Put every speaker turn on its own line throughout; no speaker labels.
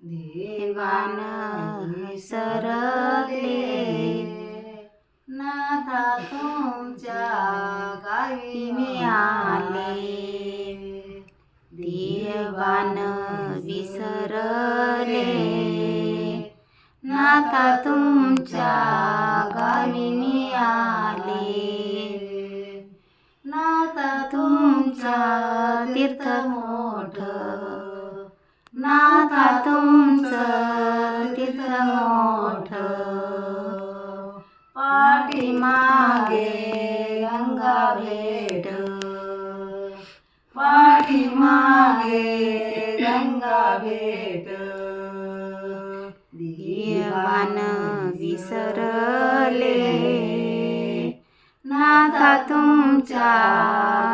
देवान विसरले नाथा तुमच्या गावी मी आले. देवान विसरले नाथा तुमच्या गावी मी आले. नाथा तुमचा तीर्थ मोठं, नाथा तुमचं तीर्थ मोठं. पाठीमागे गंगा भेट, पाठीमागे गंगा भेट. देवान विसरले नाथा तुमच्या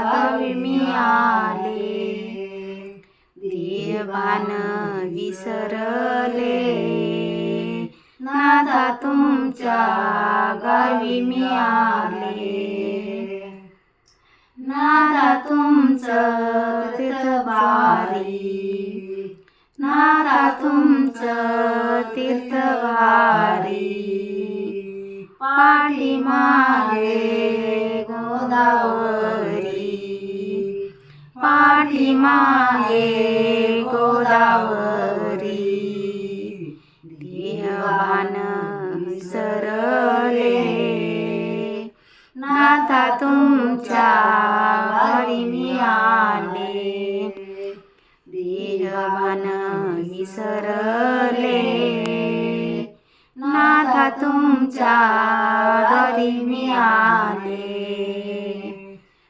गावी मी आले. देवान विसरले नाथा तुमच्या गावी मी आले. नाथा तुमचं तीर्थवारी, नाथा तुमचं तीर्थवारी. पाठीमागे गोदावरी, पाठीमागे गोदावरी. देवान विसरले नाथा तुमच्या गावी मी आले. देवान विसरले नाथा तुमच्या गावी मी आले.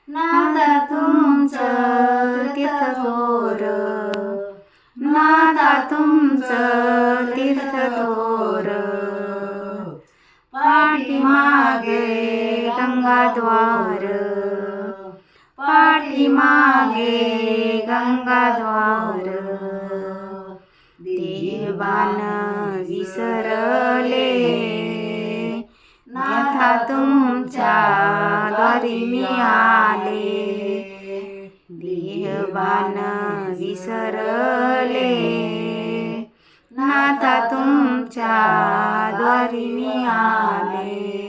नाथा तुमचं तीर्थ थोर, नाथा तुमचं तीर्थ थोर. पाठीमागे गंगाद्वार, पाठीमागे गंगाद्वार. देवान विसरले नाथा तुमच्या द्वारी मी आले. देवान विसरले नाथा तुमच्या द्वारी मी आले.